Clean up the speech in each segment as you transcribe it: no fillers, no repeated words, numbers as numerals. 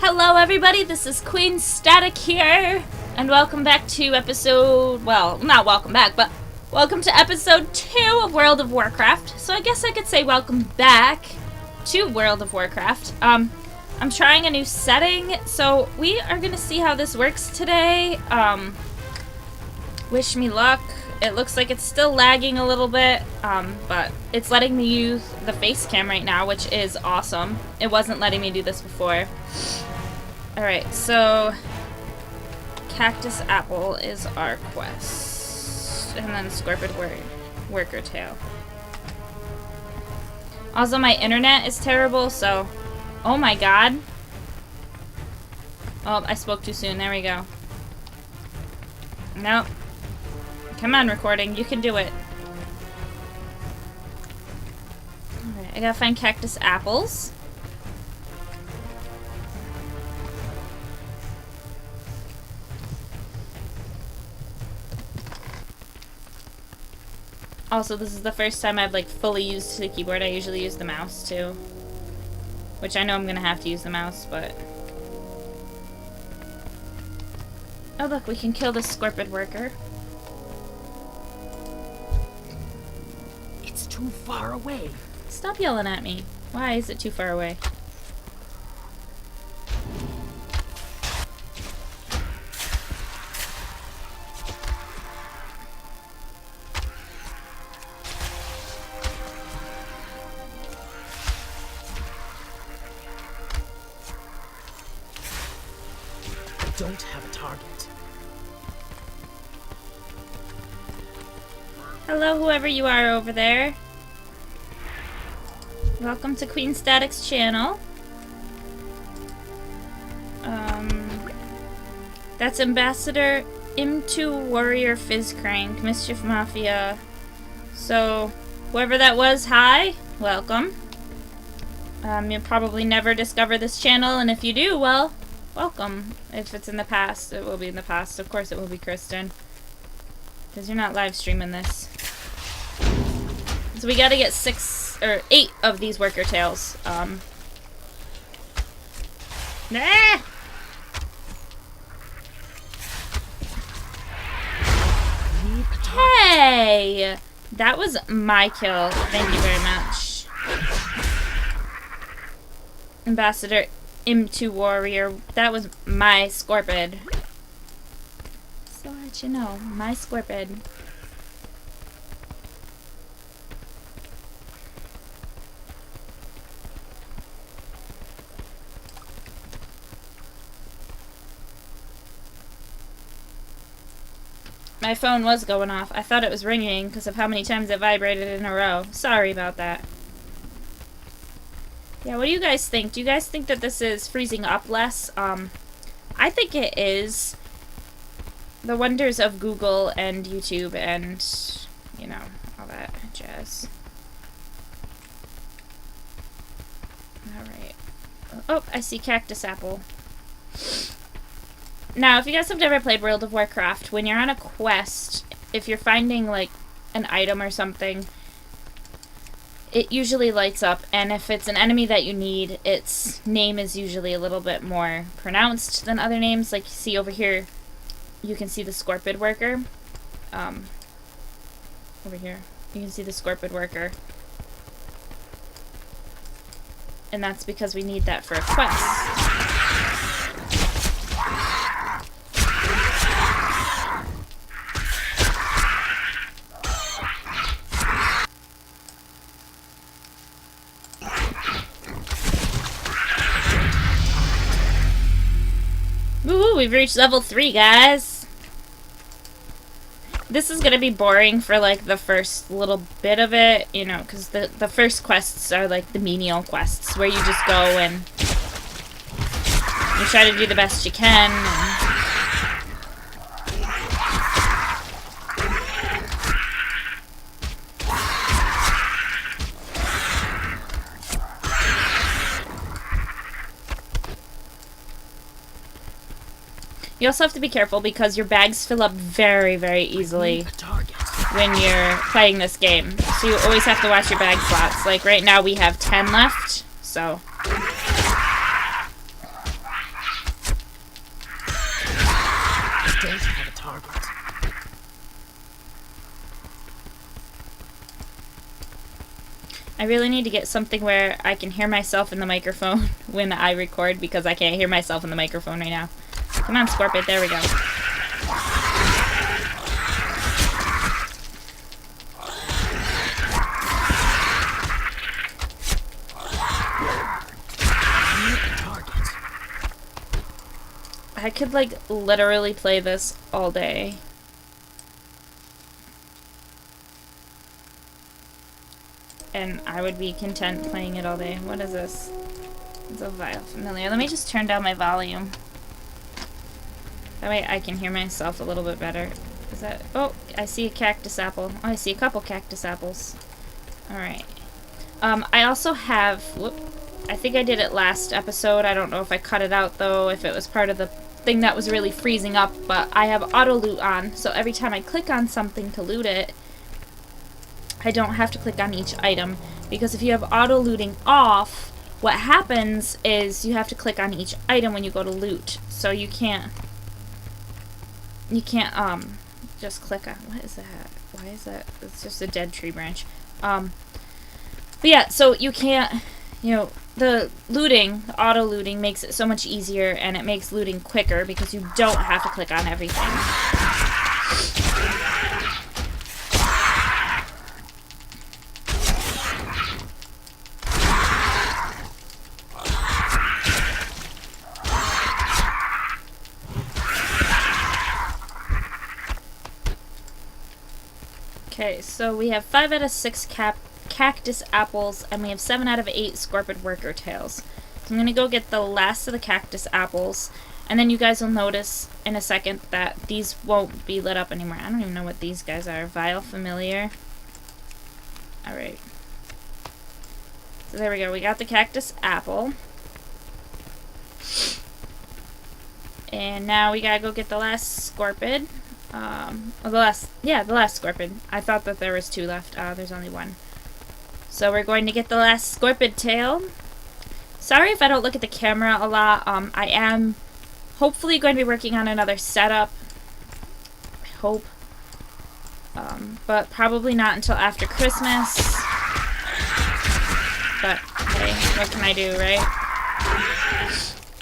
Hello everybody, this is QueenStatic here, and welcome back to episode, well, not welcome back, but welcome to episode 2 of World of Warcraft. So I guess I could say welcome back to World of Warcraft. I'm trying a new setting, so we are gonna see how this works today. Wish me luck. It looks like it's still lagging a little bit, but it's letting me use the face cam right now, which is awesome. It wasn't letting me do this before. Alright, so Cactus Apple is our quest. And then Scorpid Worker Tail. Also, my internet is terrible, so... Oh my god. Oh, I spoke too soon. There we go. Nope. Come on, recording. You can do it. Alright, I gotta find Cactus Apples. Also, this is the first time I've, like, fully used the keyboard. I usually use the mouse, too. Which I know I'm gonna have to use the mouse, but... Oh, look, we can kill this Scorpid Worker. It's too far away. Stop yelling at me. Why is it too far away? Don't have a target. Hello, whoever you are over there. Welcome to QueenStatic's channel. That's Ambassador M2 Warrior Fizzcrank, Mischief Mafia. So, whoever that was, hi, welcome. You'll probably never discover this channel, and if you do, well, welcome. If it's in the past, it will be in the past. Of course it will be Kristen. Because you're not live streaming this. So we gotta get 8 of these worker tails. Nah! Hey! That was my kill. Thank you very much. Ambassador M2 Warrior. That was my Scorpid. So I'll let you know. My Scorpid. My phone was going off. I thought it was ringing because of how many times it vibrated in a row. Sorry about that. Yeah, what do you guys think? Do you guys think that this is freezing up less? I think it is. The wonders of Google and YouTube and, you know, all that jazz. Alright. Oh, I see Cactus Apple. Now, if you guys have never played World of Warcraft, when you're on a quest, if you're finding, like, an item or something, it usually lights up, and if it's an enemy that you need, its name is usually a little bit more pronounced than other names. Like, you see over here, you can see the Scorpid Worker. Over here, you can see the Scorpid Worker. And that's because we need that for a quest. Woo, we've reached level 3, guys. This is gonna be boring for, like, the first little bit of it, you know, because the first quests are, like, the menial quests, where you just go and you try to do the best you can. You also have to be careful because your bags fill up very, very easily when you're playing this game. So you always have to watch your bag slots. Like right now we have 10 left, so target. I really need to get something where I can hear myself in the microphone when I record, because I can't hear myself in the microphone right now. Come on, Scorpion. There we go. I could, like, literally play this all day. And I would be content playing it all day. What is this? It's a vile familiar. Let me just turn down my volume. That way I can hear myself a little bit better. Is that... Oh, I see a cactus apple. Oh, I see a couple cactus apples. Alright. I also have... Whoop. I think I did it last episode. I don't know if I cut it out, though, if it was part of the thing that was really freezing up, but I have auto loot on, so every time I click on something to loot it, I don't have to click on each item, because if you have auto looting off, what happens is you have to click on each item when you go to loot, so you can't just click on... What is that? Why is that? It's just a dead tree branch. But yeah, so you can't, you know, the looting, the auto looting makes it so much easier, and it makes looting quicker because you don't have to click on everything. Okay, so we have 5 out of 6 cactus apples, and we have 7 out of 8 scorpid worker tails. So I'm going to go get the last of the cactus apples, and then you guys will notice in a second that these won't be lit up anymore. I don't even know what these guys are. Vile familiar. Alright. So there we go. We got the cactus apple. And now we gotta go get the last scorpid. The last scorpid. I thought that there was 2 left. There's only 1. So we're going to get the last scorpid tail. Sorry if I don't look at the camera a lot. I am hopefully going to be working on another setup. I hope. But probably not until after Christmas. But hey, what can I do, right?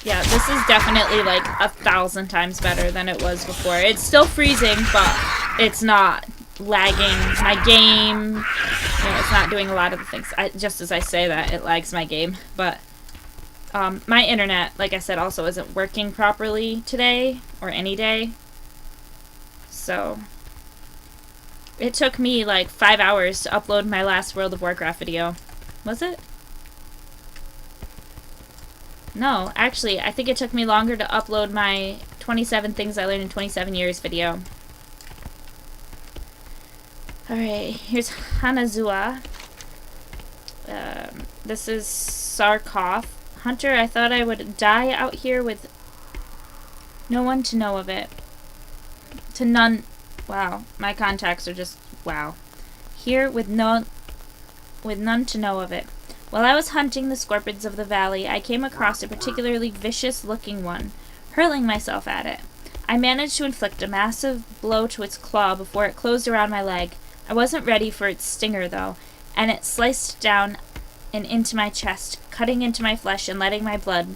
Yeah, this is definitely like 1,000 times better than it was before. It's still freezing, but it's not lagging my game. You know, it's not doing a lot of the things. Just as I say that, it lags my game. But my internet, like I said, also isn't working properly today or any day. So it took me like 5 hours to upload my last World of Warcraft video. Was it? No, actually, I think it took me longer to upload my 27 Things I Learned in 27 Years video. Alright, here's Hanazuwa. This is Sarkoff. Hunter, I thought I would die out here with no one to know of it. To none... Wow, my contacts are just... Wow. Here with none to know of it. While I was hunting the scorpids of the valley, I came across a particularly vicious-looking one, hurling myself at it. I managed to inflict a massive blow to its claw before it closed around my leg. I wasn't ready for its stinger, though, and it sliced down and into my chest, cutting into my flesh and letting my blood...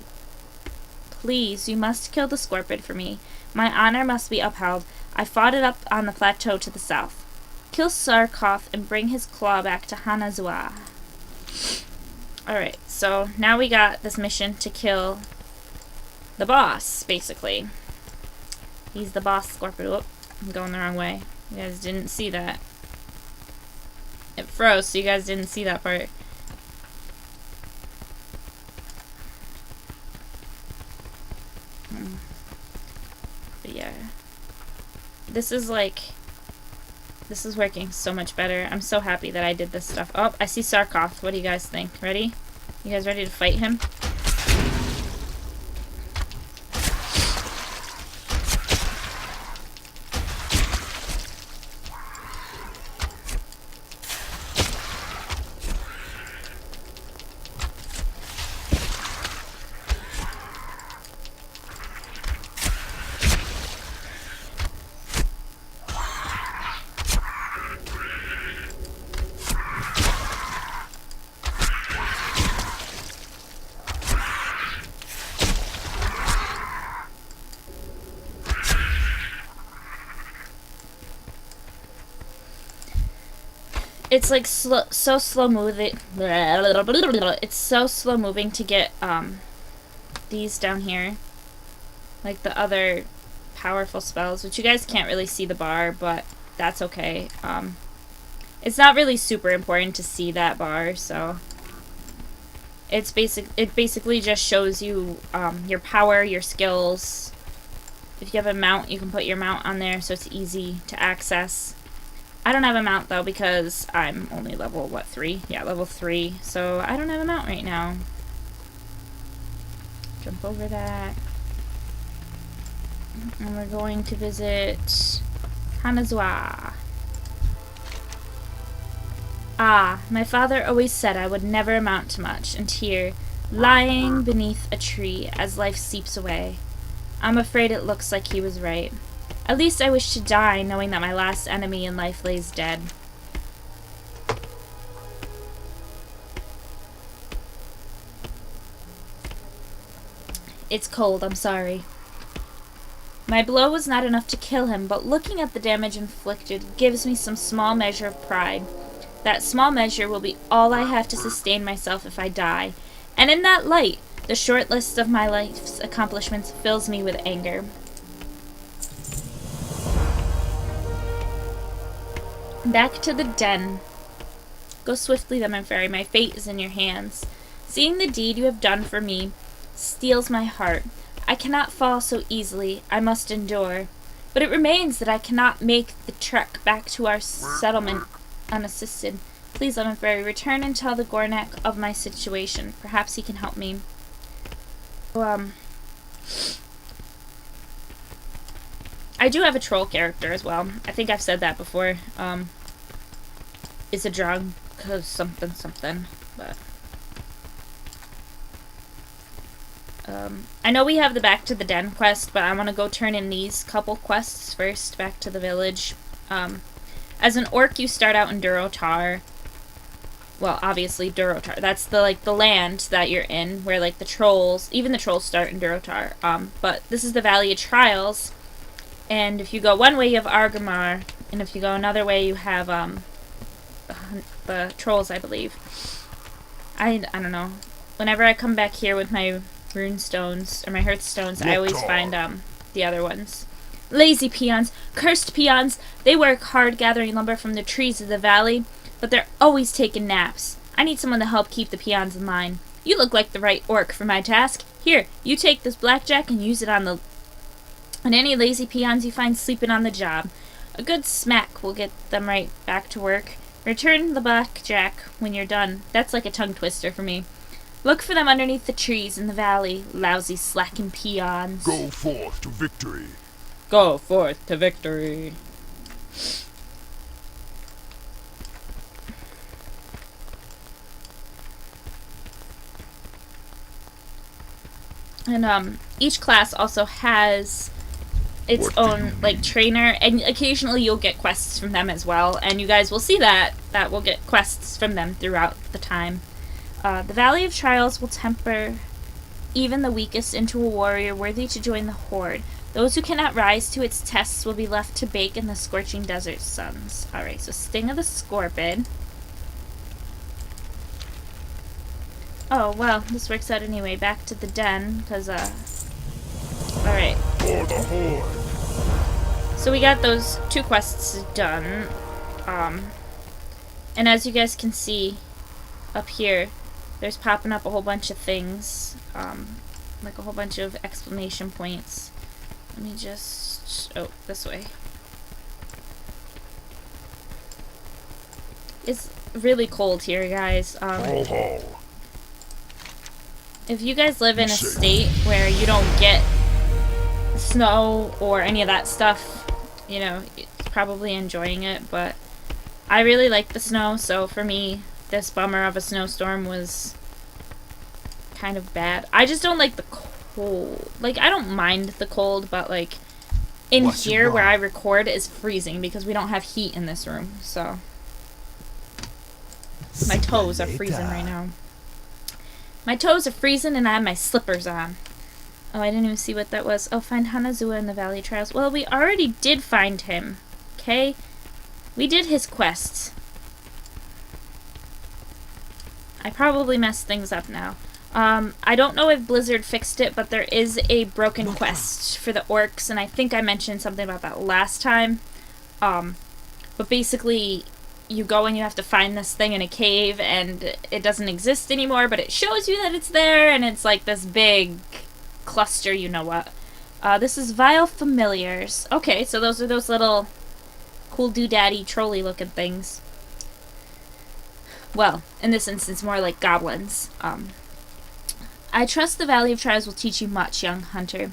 Please, you must kill the scorpid for me. My honor must be upheld. I fought it up on the plateau to the south. Kill Sarkoff and bring his claw back to Hanazuwa. Alright, so now we got this mission to kill the boss, basically. He's the boss scorpion. Whoop, I'm going the wrong way. You guys didn't see that. It froze, so you guys didn't see that part. But yeah. This is working so much better. I'm so happy that I did this stuff. Oh, I see Sarkoff. What do you guys think? Ready? You guys ready to fight him? it's like so slow moving. It's so slow moving to get these down here, like the other powerful spells, which you guys can't really see the bar, but that's okay. It's not really super important to see that bar, so it basically just shows you your power, your skills. If you have a mount, you can put your mount on there, so it's easy to access. I don't have a mount though because I'm only level, what, 3? Yeah, level 3, so I don't have a mount right now. Jump over that. And we're going to visit Hanazuwa. Ah, my father always said I would never amount to much, and here, lying beneath a tree as life seeps away. I'm afraid it looks like he was right. At least I wish to die knowing that my last enemy in life lays dead. It's cold, I'm sorry. My blow was not enough to kill him, but looking at the damage inflicted gives me some small measure of pride. That small measure will be all I have to sustain myself if I die, and in that light, the short list of my life's accomplishments fills me with anger. Back to the den. Go swiftly, then, my fairy. My fate is in your hands. Seeing the deed you have done for me steels my heart. I cannot fall so easily. I must endure. But it remains that I cannot make the trek back to our settlement unassisted. Please, Lemon Fairy, return and tell the Gornak of my situation. Perhaps he can help me. I do have a troll character as well. I think I've said that before. It's a drug, cause something, but I know we have the Back to the Den quest, but I want to go turn in these couple quests first, back to the village. As an orc, you start out in Durotar. Well, obviously Durotar. That's the land that you're in, where like the trolls, even the trolls start in Durotar. But this is the Valley of Trials, and if you go one way, you have Argamar, and if you go another way, you have the trolls, I believe. I don't know. Whenever I come back here with my rune stones or my hearthstones, I always find the other ones. Lazy peons, cursed peons. They work hard gathering lumber from the trees of the valley, but they're always taking naps. I need someone to help keep the peons in line. You look like the right orc for my task. Here, you take this blackjack and use it on any lazy peons you find sleeping on the job. A good smack will get them right back to work. Return the blackjack when you're done. That's like a tongue twister for me. Look for them underneath the trees in the valley, lousy slacking peons. Go forth to victory. Go forth to victory. And each class also has its own like trainer, and occasionally you'll get quests from them as well, and you guys will see that we'll get quests from them throughout the time. The Valley of Trials will temper even the weakest into a warrior worthy to join the Horde. Those who cannot rise to its tests will be left to bake in the scorching desert suns. Alright, so Sting of the Scorpid. Oh, well, this works out anyway. Back to the den, because, alright. For the Horde. So we got those 2 quests done. And as you guys can see up here, there's popping up a whole bunch of things. Like a whole bunch of exclamation points. Let me just... oh, this way. It's really cold here, guys. If you guys live in a state where you don't get snow or any of that stuff, you know, it's probably enjoying it, but I really like the snow, so for me, this bummer of a snowstorm was kind of bad. I just don't like the cold. Like, I don't mind the cold, but, like, in here where I record is freezing because we don't have heat in this room, so. My toes are freezing right now. My toes are freezing and I have my slippers on. Oh, I didn't even see what that was. Oh, find Hanazuwa in the Valley Trials. Well, we already did find him. Okay? We did his quests. I probably messed things up now. I don't know if Blizzard fixed it, but there is a broken quest for the orcs, and I think I mentioned something about that last time. But basically, you go and you have to find this thing in a cave, and it doesn't exist anymore, but it shows you that it's there, and it's like this big cluster, you know what. This is Vile Familiars. Okay, so those are those little cool doodaddy trolley looking things. Well, in this instance, more like goblins. I trust the Valley of Trials will teach you much, young hunter.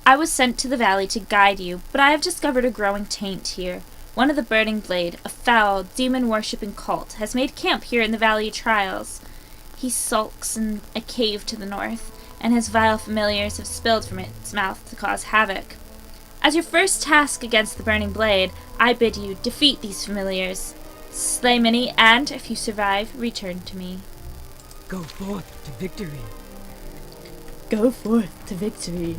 I was sent to the valley to guide you, but I have discovered a growing taint here. One of the Burning Blade, a foul, demon-worshipping cult, has made camp here in the Valley of Trials. He sulks in a cave to the north, and his vile familiars have spilled from its mouth to cause havoc. As your first task against the Burning Blade, I bid you defeat these familiars. Slay many, and, if you survive, return to me. Go forth to victory. Go forth to victory.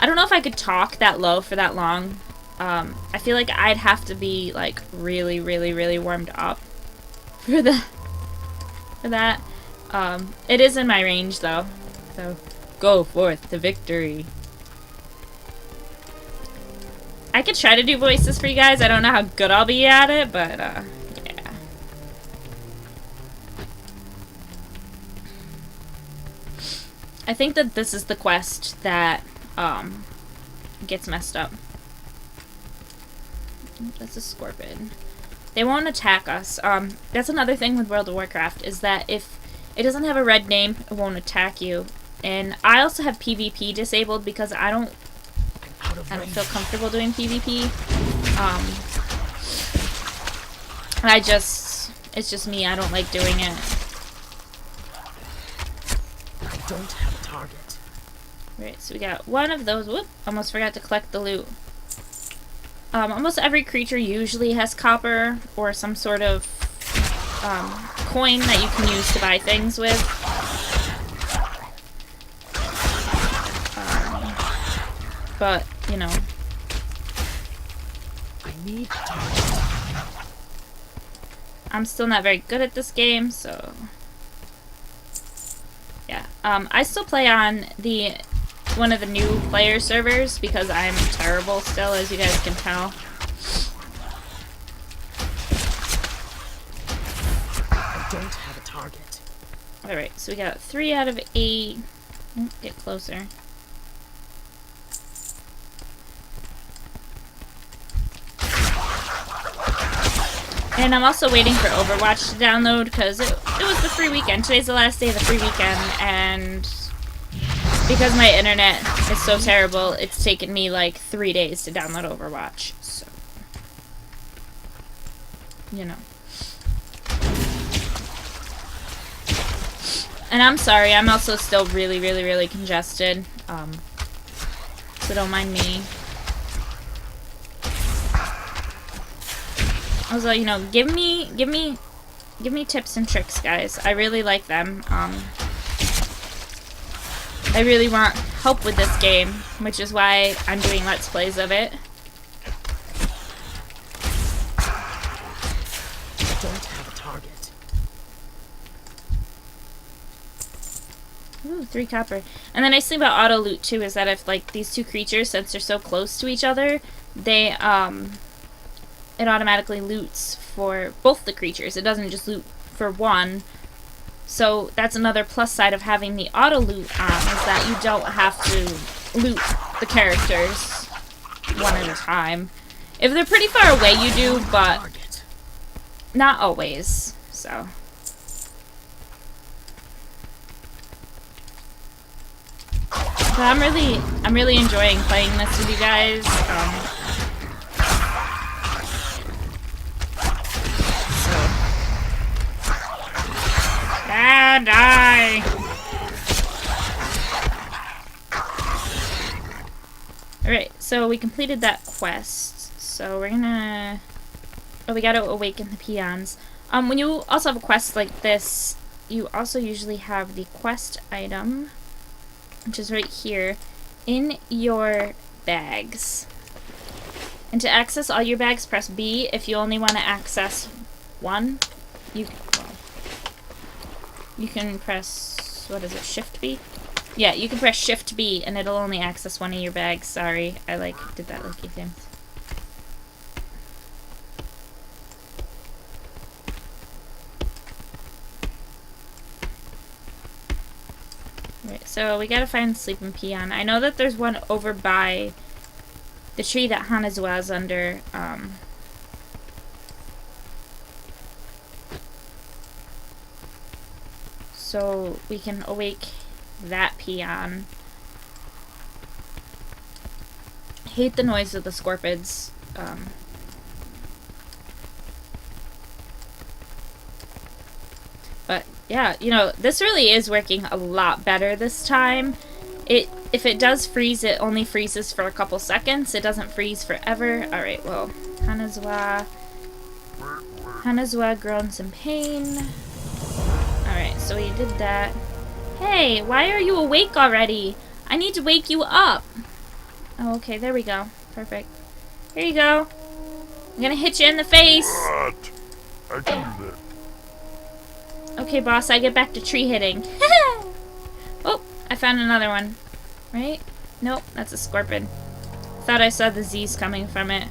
I don't know if I could talk that low for that long. I feel like I'd have to be, like, really, really, really warmed up for that. It is in my range, though. So, go forth to victory. I could try to do voices for you guys. I don't know how good I'll be at it, but, yeah. I think that this is the quest that, gets messed up. That's a scorpion. They won't attack us. That's another thing with World of Warcraft, is that if it doesn't have a red name, it won't attack you. And I also have PvP disabled because I don't feel comfortable doing PvP. It's just me, I don't like doing it. I don't have a target. Right, so we got one of those. Whoop, almost forgot to collect the loot. Almost every creature usually has copper or some sort of coin that you can use to buy things with. But, you know. I need a target. I'm still not very good at this game, so yeah. I still play on one of the new player servers because I'm terrible still, as you guys can tell. I don't have a target. Alright, so we got 3 out of 8. Get closer. And I'm also waiting for Overwatch to download because it was the free weekend. Today's the last day of the free weekend, and because my internet is so terrible, it's taken me like 3 days to download Overwatch. So, you know. And I'm sorry, I'm also still really, really, really congested. So don't mind me. Also, you know, give me tips and tricks, guys. I really like them. I really want help with this game, which is why I'm doing Let's Plays of it. I don't have a target. Ooh, 3 copper. And the nice thing about auto loot too is that if like these two creatures, since they're so close to each other, they it automatically loots for both the creatures. It doesn't just loot for one. So that's another plus side of having the auto loot on, is that you don't have to loot the characters one at a time. If they're pretty far away, you do, but not always. So. But I'm really enjoying playing this with you guys. Die! Alright, so we completed that quest. So we're gonna... Oh, we gotta awaken the peons. When you also have a quest like this, you also usually have the quest item, which is right here, in your bags. And to access all your bags, press B. If you only want to access one, you... Well, You can press, what is it, Shift B? Yeah, you can press Shift B and it'll only access one of your bags. Sorry, I did that like 8 times. Right, so we gotta find sleeping peon. I know that there's one over by the tree that Hanazua's under. So we can awake that peon. Hate the noise of the scorpids. But yeah, you know, this really is working a lot better this time. If it does freeze, it only freezes for a couple seconds. It doesn't freeze forever. Alright, well, Hanazuwa groans in pain. Alright, so we did that. Hey, why are you awake already? I need to wake you up. Oh, okay, there we go. Perfect. Here you go. I'm gonna hit you in the face. What? I can do that. Okay, boss, I get back to tree hitting. Oh, I found another one. Right? Nope, that's a scorpion. Thought I saw the Z's coming from it.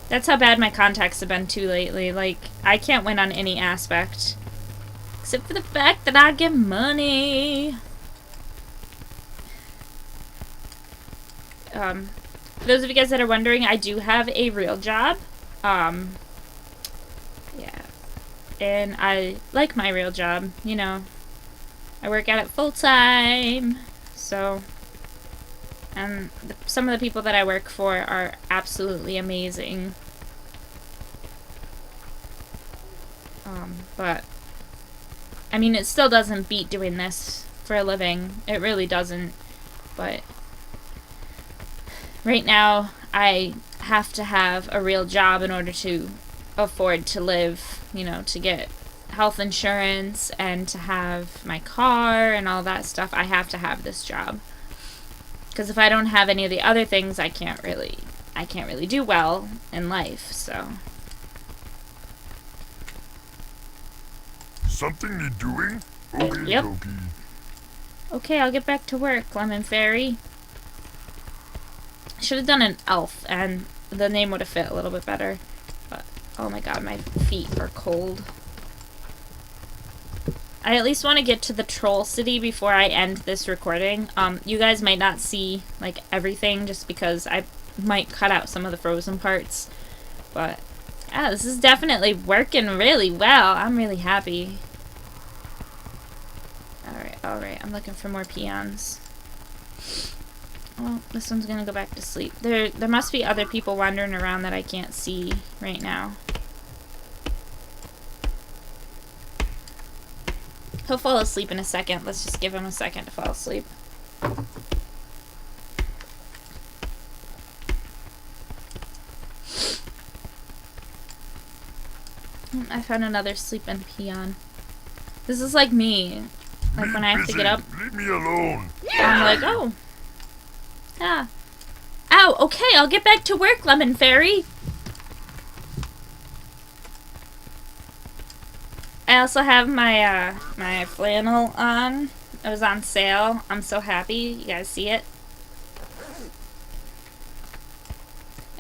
That's how bad my contacts have been too lately. Like, I can't win on any aspect. Except for the fact that I get money. For those of you guys that are wondering, I do have a real job. Yeah. And I like my real job, you know. I work at it full time. So, and some of the people that I work for are absolutely amazing. But, I mean, it still doesn't beat doing this for a living. It really doesn't. But, right now, I have to have a real job in order to afford to live, you know, to get health insurance and to have my car and all that stuff. I have to have this job. Because if I don't have any of the other things, I can't really do well in life, so. Something you're doing? Okay, Yep. dokie. Okay, I'll get back to work, Lemon Fairy. Should have done an elf, and the name would have fit a little bit better. But, oh my god, my feet are cold. I at least want to get to the Troll City before I end this recording. You guys might not see, like, everything, just because I might cut out some of the frozen parts. But, yeah, this is definitely working really well. I'm really happy. Alright, I'm looking for more peons. Well, this one's gonna go back to sleep. There must be other people wandering around that I can't see right now. He'll fall asleep in a second. Let's just give him a second to fall asleep. I found another sleeping peon. This is like me. Like when I have to get up. Leave me alone. I'm like, oh. Yeah. Ow, okay, I'll get back to work, Lemon Fairy. I also have my my flannel on. It was on sale. I'm so happy. You guys see it?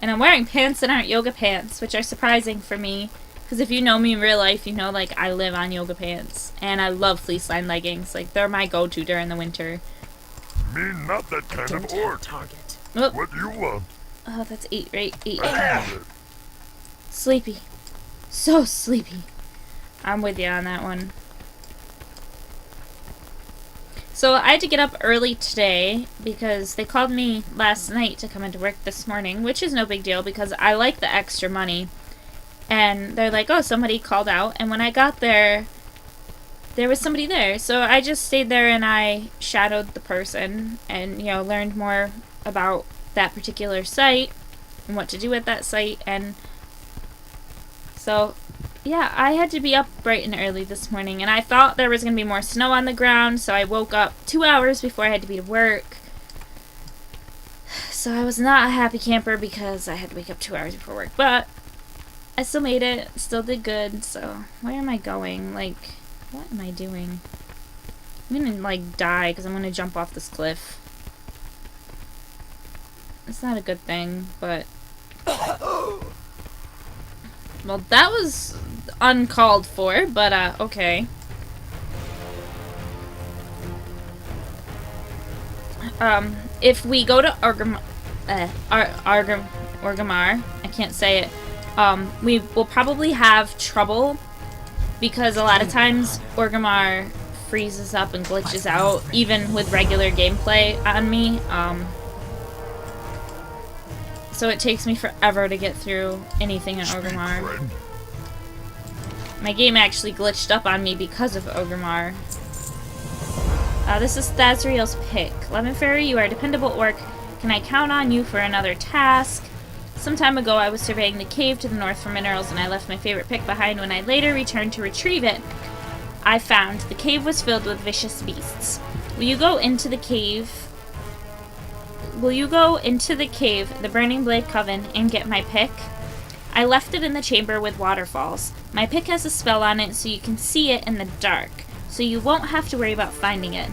And I'm wearing pants that aren't yoga pants, which are surprising for me. Because if you know me in real life, you know, like, I live on yoga pants. And I love fleece-lined leggings. Like, they're my go-to during the winter. Me not that kind of orc. Target. Oh, What you want? oh, that's 8, right? 8. I can do that. Sleepy. So sleepy. I'm with you on that one. So I had to get up early today because they called me last night to come into work this morning, which is no big deal because I like the extra money. And they're like, oh, somebody called out. And when I got there, there was somebody there. So I just stayed there and I shadowed the person and, you know, learned more about that particular site and what to do at that site. And so, yeah, I had to be up bright and early this morning. And I thought there was going to be more snow on the ground. So I woke up 2 hours before I had to be to work. So I was not a happy camper because I had to wake up 2 hours before work. But I still made it, still did good, so where am I going? Like, What am I doing? I'm gonna, like, die because I'm gonna jump off this cliff. It's not a good thing, but... Well, that was uncalled for, but, okay. If we go to Orgrimmar, I can't say it, we will probably have trouble because a lot of times Orgrimmar freezes up and glitches out, even with regular gameplay on me, so it takes me forever to get through anything in Orgrimmar. My game actually glitched up on me because of Orgrimmar. This is Thazriel's pick. Lemon Fairy, you are a dependable orc. Can I count on you for another task? Some time ago, I was surveying the cave to the north for minerals, and I left my favorite pick behind. When I later returned to retrieve it, I found the cave was filled with vicious beasts. Will you go into the cave, the Burning Blade Coven, and get my pick? I left it in the chamber with waterfalls. My pick has a spell on it, so you can see it in the dark. So you won't have to worry about finding it.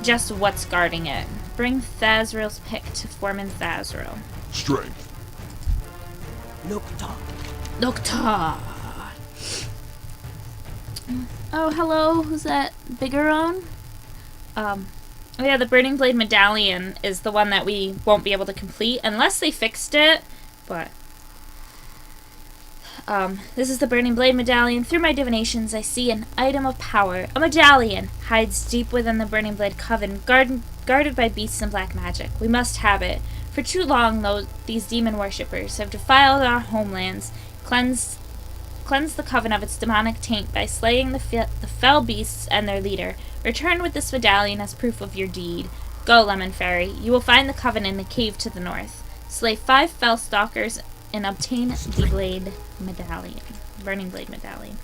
Just what's guarding it. Bring Thazriel's pick to Foreman Thazriel. Strength. Nocta. Nocta! Oh, hello. Who's that? Biggerone? Oh yeah, the Burning Blade Medallion is the one that we won't be able to complete unless they fixed it, but... this is the Burning Blade Medallion. Through my divinations, I see an item of power. A medallion hides deep within the Burning Blade Coven, guarded by beasts and black magic. We must have it. For too long, these demon worshippers have defiled our homelands, cleansed the coven of its demonic taint by slaying the fell beasts and their leader. Return with this medallion as proof of your deed. Go, Lemon Fairy. You will find the coven in the cave to the north. Slay 5 fell stalkers and obtain the blade medallion. Burning Blade Medallion.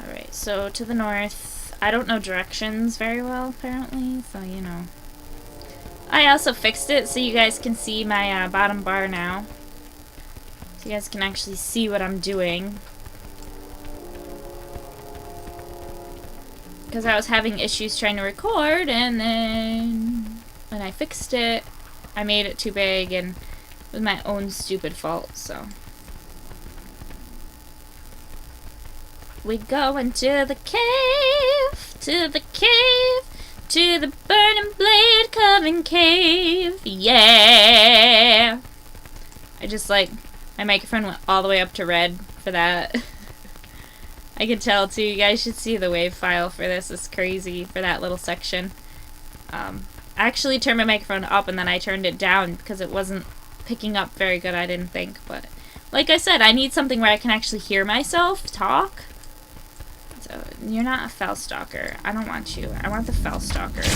Alright, so to the north. I don't know directions very well, apparently, so you know. I also fixed it so you guys can see my bottom bar now. So you guys can actually see what I'm doing. Because I was having issues trying to record, and then when I fixed it, I made it too big, and it was my own stupid fault, so. We go into the cave, to the Burning Blade Coven cave, yeah! I just, like, my microphone went all the way up to red for that. I can tell, too. You guys should see the wave file for this. It's crazy for that little section. I actually turned my microphone up and then I turned it down because it wasn't picking up very good, I didn't think. But, like I said, I need something where I can actually hear myself talk. So, you're not a fell stalker. I don't want you. I want the fell stalkers.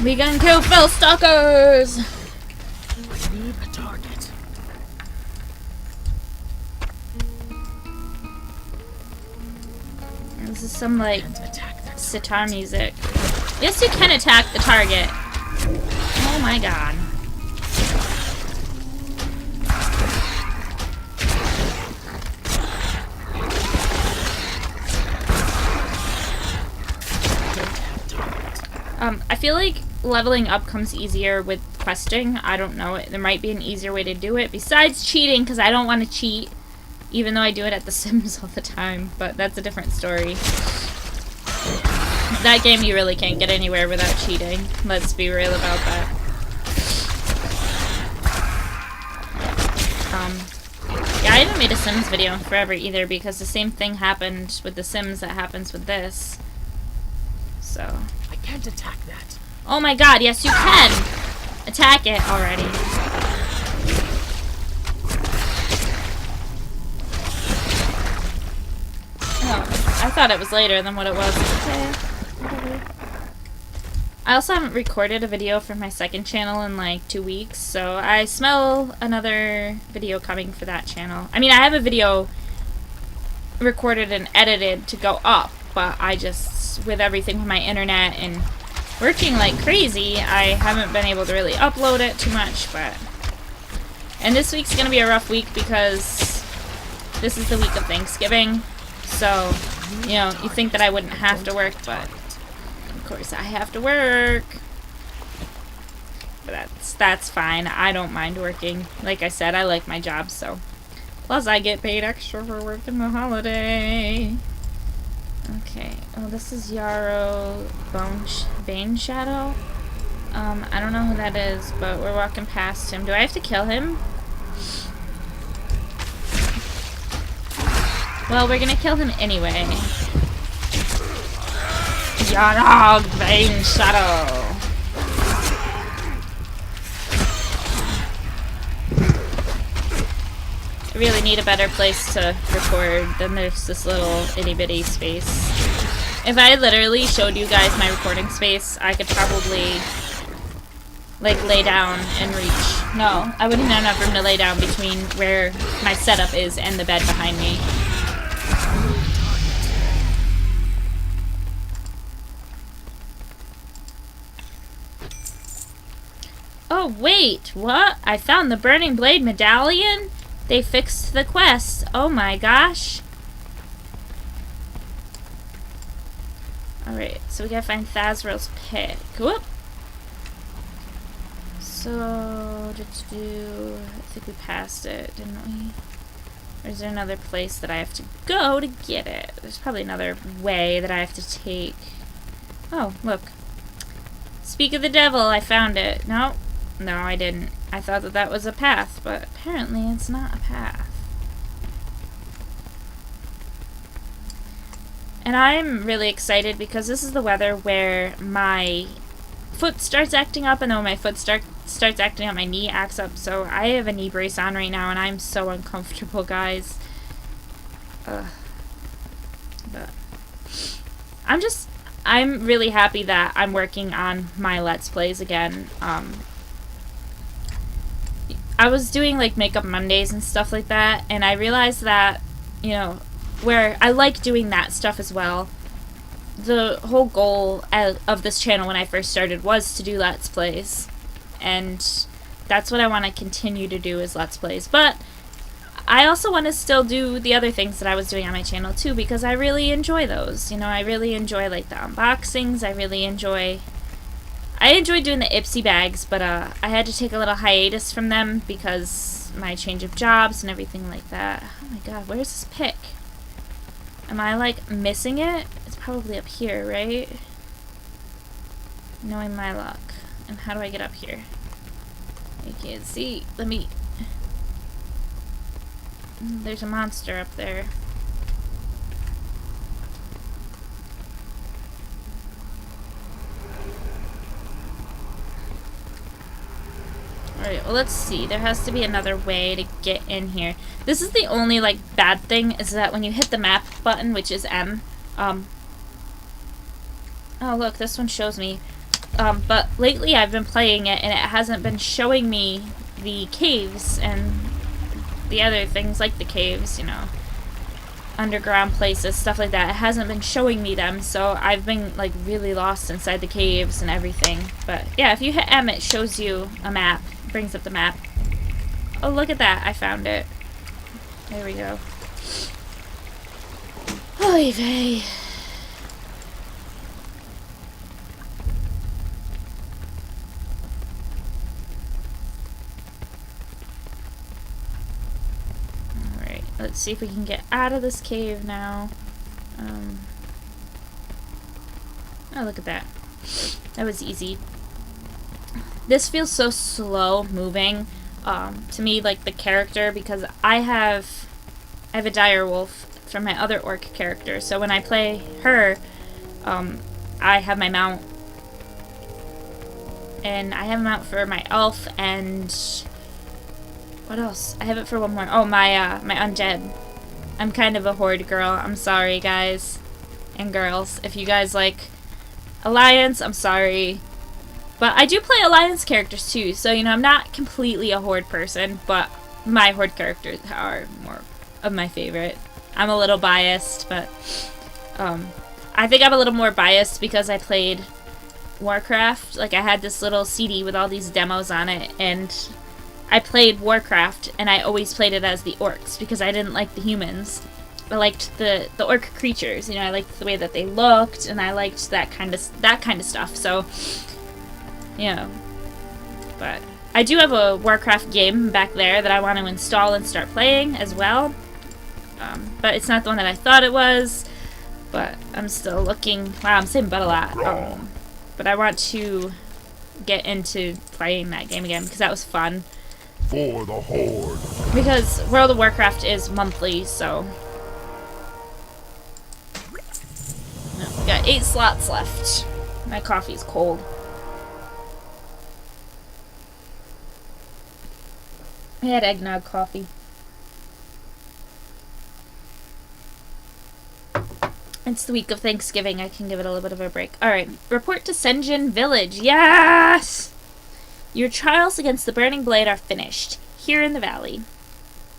We gonna kill fell stalkers! I need a target. This is some, like, Can't attack that sitar music. Yes, you can attack the target. Oh my god. I feel like leveling up comes easier with questing. I don't know. There might be an easier way to do it besides cheating, because I don't want to cheat, even though I do it at The Sims all the time, but that's a different story. That game you really can't get anywhere without cheating. Let's be real about that. Yeah, I haven't made a Sims video in forever either, because the same thing happened with The Sims that happens with this. So... I can't attack that. Oh my god, yes you can! Attack it already. Oh, I thought it was later than what it was. Okay, whatever. I also haven't recorded a video for my second channel in like 2 weeks, so I smell another video coming for that channel. I mean, I have a video recorded and edited to go up, but I just, with everything with my internet and working like crazy, I haven't been able to really upload it too much, but... And this week's gonna be a rough week because this is the week of Thanksgiving, so, you know, you think that I wouldn't have to work, but of course I have to work. But that's fine. I don't mind working. Like I said, I like my job, so. Plus I get paid extra for working the holiday. Okay. Oh, this is Yarrow Bane Shadow. I don't know who that is, but we're walking past him. Do I have to kill him? Well, we're gonna kill him anyway. Yarrow Bane Shadow. I really need a better place to record than there's this little itty-bitty space. If I literally showed you guys my recording space, I could probably, like, lay down and reach. No, I wouldn't have enough room to lay down between where my setup is and the bed behind me. Oh, wait, what? I found the Burning Blade medallion? They fixed the quest. Oh my gosh. Alright, so we gotta find Thazrael's pick. Whoop! So, I think we passed it, didn't we? Or is there another place that I have to go to get it? There's probably another way that I have to take. Oh, look. Speak of the devil, I found it. No, I didn't. I thought that that was a path, but apparently it's not a path. And I'm really excited because this is the weather where my foot starts acting up, and then when my foot starts acting up, my knee acts up. So I have a knee brace on right now, and I'm so uncomfortable, guys. But I'm really happy that I'm working on my Let's Plays again. I was doing like Makeup Mondays and stuff like that, and I realized that, you know, where I like doing that stuff as well. The whole goal of this channel when I first started was to do Let's Plays, and that's what I want to continue to do is Let's Plays. But I also want to still do the other things that I was doing on my channel too, because I really enjoy those. You know, I really enjoy like the unboxings. I enjoyed doing the Ipsy bags, but I had to take a little hiatus from them because my change of jobs and everything like that. Oh my god, where's this pick? Am I like missing it? It's probably up here, right? Knowing my luck. And how do I get up here? I can't see. Let me... There's a monster up there. Alright, well let's see. There has to be another way to get in here. This is the only, like, bad thing, is that when you hit the map button, which is M, oh look, this one shows me. But lately I've been playing it, and it hasn't been showing me the caves and the other things like the caves, you know, underground places, stuff like that. It hasn't been showing me them, so I've been, like, really lost inside the caves and everything. But, yeah, if you hit M, it shows you a map. Brings up the map. Oh, look at that. I found it. There we go. Oy vey. Alright, let's see if we can get out of this cave now. Oh, look at that. That was easy. This feels so slow moving to me, like the character, because I have a dire wolf from my other orc character. So when I play her, I have my mount, and I have a mount for my elf, and what else? I have it for one more. Oh, my my undead. I'm kind of a horde girl. I'm sorry, guys and girls. If you guys like Alliance, I'm sorry. But I do play Alliance characters too, so, you know, I'm not completely a Horde person, but my Horde characters are more of my favorite. I'm a little biased, but I think I'm a little more biased because I played Warcraft. Like, I had this little CD with all these demos on it, and I played Warcraft, and I always played it as the orcs because I didn't like the humans. I liked the orc creatures. You know, I liked the way that they looked, and I liked that kind of stuff. So, you know, but I do have a Warcraft game back there that I want to install and start playing as well. But it's not the one that I thought it was. But I'm still looking. Wow, I'm saying but a lot. But I want to get into playing that game again because that was fun. For the Horde. Because World of Warcraft is monthly, so. No, we got 8 slots left. My coffee's cold. I had eggnog coffee. It's the week of Thanksgiving. I can give it a little bit of a break. Alright. Report to Senjin Village. Yes! Your trials against the Burning Blade are finished. Here in the valley.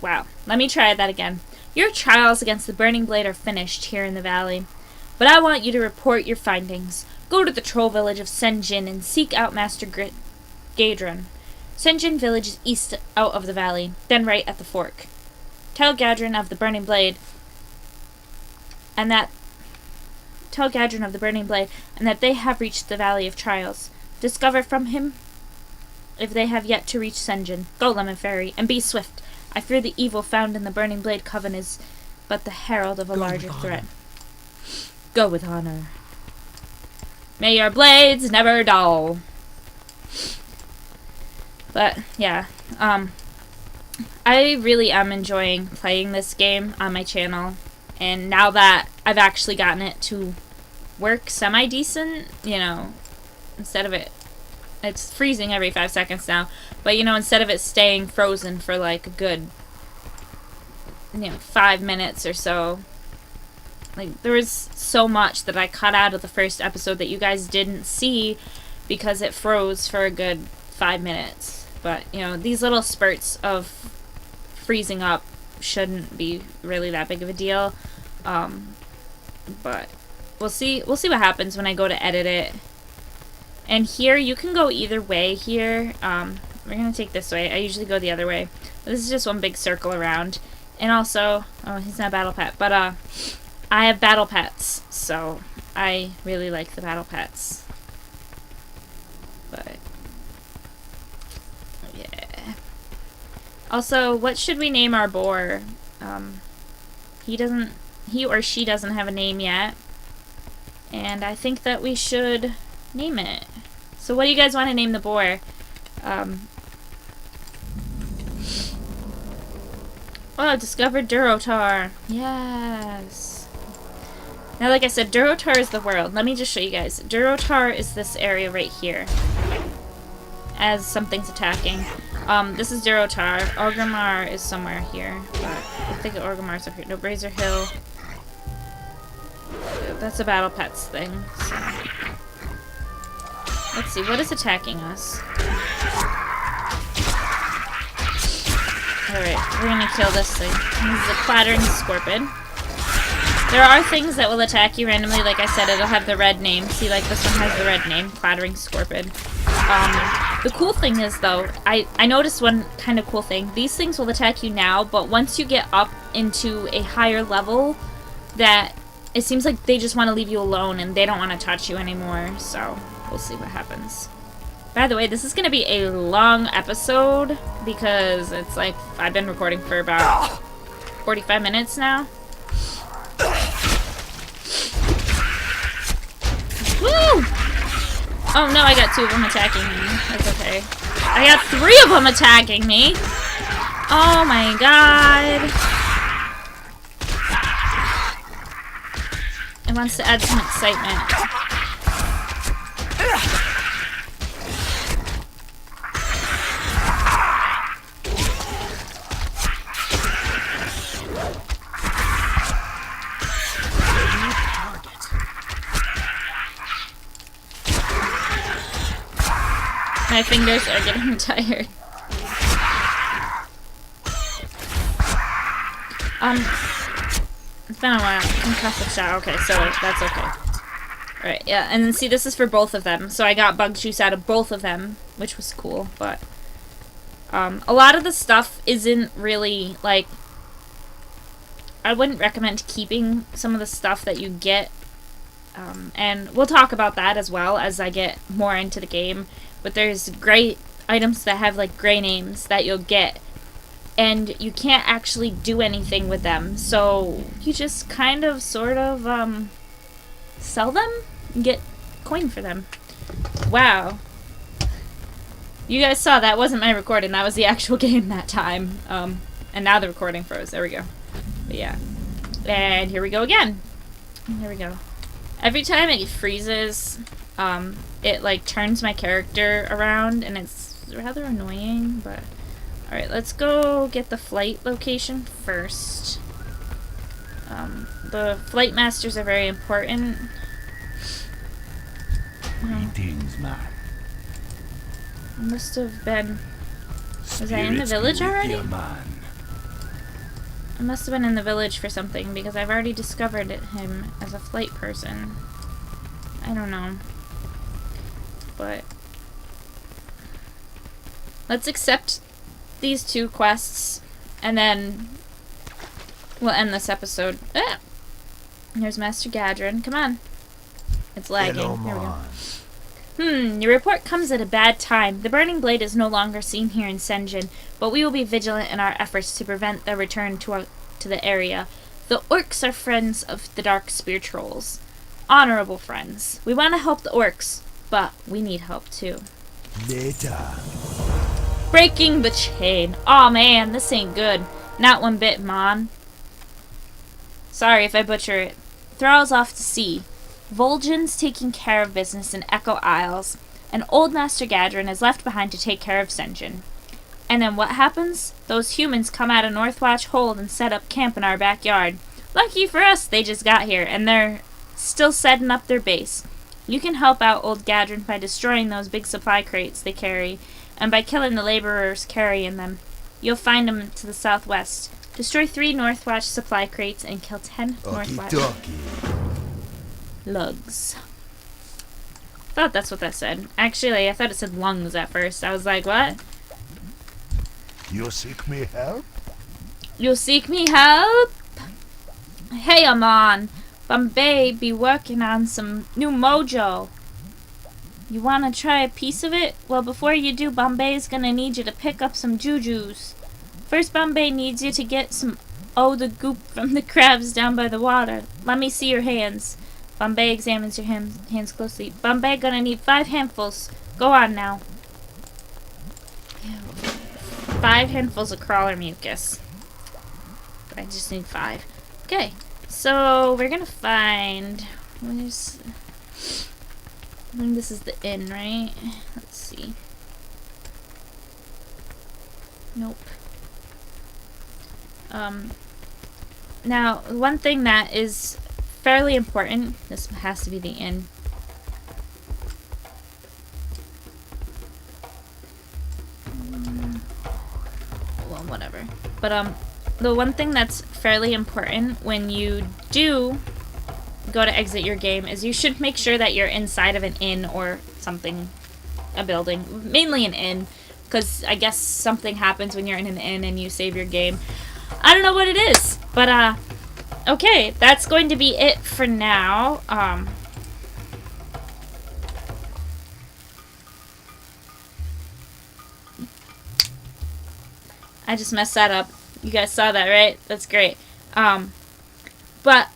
Wow. Let me try that again. Your trials against the Burning Blade are finished here in the valley. But I want you to report your findings. Go to the troll village of Senjin and seek out Master Gadron. Senjin Village is east out of the valley, then right at the fork. Tell Gadron of the Burning Blade that they have reached the Valley of Trials. Discover from him if they have yet to reach Senjin. Go, Lemon Fairy, and be swift. I fear the evil found in the Burning Blade Coven is but the herald of a larger threat. Go with honor. May your blades never dull. But, yeah. I really am enjoying playing this game on my channel. And now that I've actually gotten it to work semi-decent, you know, instead of it's freezing every 5 seconds now, but, you know, instead of it staying frozen for, like, a good, 5 minutes or so, like, there was so much that I cut out of the first episode that you guys didn't see because it froze for a good 5 minutes. But, these little spurts of freezing up shouldn't be really that big of a deal. But we'll see what happens when I go to edit it. And here, you can go either way here. We're gonna take this way. I usually go the other way. But this is just one big circle around. And also, oh, he's not a battle pet, but I have battle pets, so I really like the battle pets. But yeah. Also, what should we name our boar? He or she doesn't have a name yet. And I think that we should name it. So what do you guys want to name the boar? Oh, discovered Durotar. Yes. Now, like I said, Durotar is the world. Let me just show you guys. Durotar is this area right here. As something's attacking. This is Durotar. Orgrimmar is somewhere here. But I think Orgrimmar's over here. No, Brazier Hill. That's a battle pets thing. So. Let's see, what is attacking us? Alright, we're gonna kill this thing. This is a clattering scorpion. There are things that will attack you randomly. Like I said, it'll have the red name. See, like this one has the red name, clattering scorpion. The cool thing is, though, I noticed one kind of cool thing. These things will attack you now, but once you get up into a higher level, that it seems like they just want to leave you alone and they don't want to touch you anymore. So we'll see what happens. By the way, this is going to be a long episode because it's like I've been recording for about 45 minutes now. Woo! Oh no, I got 2 of them attacking me. That's okay. I got 3 of them attacking me! Oh my god! It wants to add some excitement. My fingers are getting tired. It's been a while. Concussive shot. Okay, so that's okay. Alright, yeah, and then see, this is for both of them. So I got bug juice out of both of them, which was cool, but a lot of the stuff isn't really, like, I wouldn't recommend keeping some of the stuff that you get, and we'll talk about that as well as I get more into the game, but there's great items that have, like, gray names that you'll get, and you can't actually do anything with them, so you just kind of, sort of, sell them and get coin for them. Wow. You guys saw that wasn't my recording, that was the actual game that time. And now the recording froze. There we go. But yeah. And here we go again. There we go. Every time it freezes, it like turns my character around and it's rather annoying, but alright, let's go get the flight location first. The flight masters are very important. Greetings, man. I must have been... Was I in the Spirits village be with already? you, man. I must have been in the village for something, because I've already discovered him as a flight person. I don't know. But... let's accept these 2 quests, and then we'll end this episode. Ah! Here's Master Gadrin. Come on. It's lagging. Hello, Here we go. man. Your report comes at a bad time. The Burning Blade is no longer seen here in Senjin, but we will be vigilant in our efforts to prevent their return to the area. The orcs are friends of the Dark Spear Trolls. Honorable friends. We want to help the orcs, but we need help too. Later. Breaking the chain. Aw, man, this ain't good. Not one bit, Mon. Sorry if I butcher it. Thrall's off to sea. Vol'jin's taking care of business in Echo Isles, and old Master Gadrin is left behind to take care of Senjin. And then what happens? Those humans come out of Northwatch Hold and set up camp in our backyard. Lucky for us, they just got here, and they're still setting up their base. You can help out old Gadrin by destroying those big supply crates they carry, and by killing the laborers carrying them. You'll find them to the southwest. Destroy 3 Northwatch supply crates and kill 10 Northwatch lugs. Thought that's what that said. Actually, I thought it said lungs at first. I was like, what? You seek me help? You seek me help? Hey, Amon. Bombay be working on some new mojo. You wanna try a piece of it? Well, before you do, Bombay's gonna need you to pick up some jujus. First, Bombay needs you to get some the goop from the crabs down by the water. Let me see your hands. Bombay examines your hands closely. Bombay gonna need 5 handfuls. Go on now. 5 handfuls of crawler mucus. I just need 5. Okay, so we're gonna find... where's... I think this is the inn, right? Let's see. Nope. Now, one thing that is fairly important, this has to be the inn. Well, whatever. But, the one thing that's fairly important when you do go to exit your game is you should make sure that you're inside of an inn or something, a building, mainly an inn, because I guess something happens when you're in an inn and you save your game. I don't know what it is, but okay, that's going to be it for now. I just messed that up. You guys saw that, right? That's great. But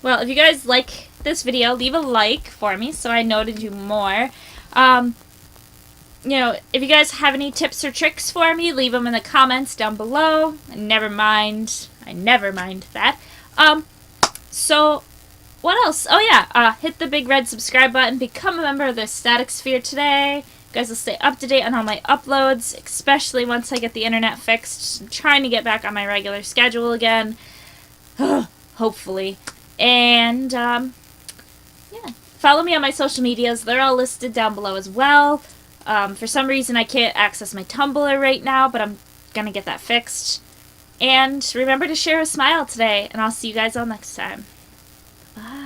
well, if you guys like this video, leave a like for me so I know to do more. You know, if you guys have any tips or tricks for me, leave them in the comments down below. I never mind that. So, what else? Oh yeah, hit the big red subscribe button, become a member of the Staticsphere today. You guys will stay up to date on all my uploads, especially once I get the internet fixed. I'm trying to get back on my regular schedule again. Hopefully. And, yeah. Follow me on my social medias. They're all listed down below as well. For some reason, I can't access my Tumblr right now, but I'm gonna get that fixed. And remember to share a smile today, and I'll see you guys all next time. Bye.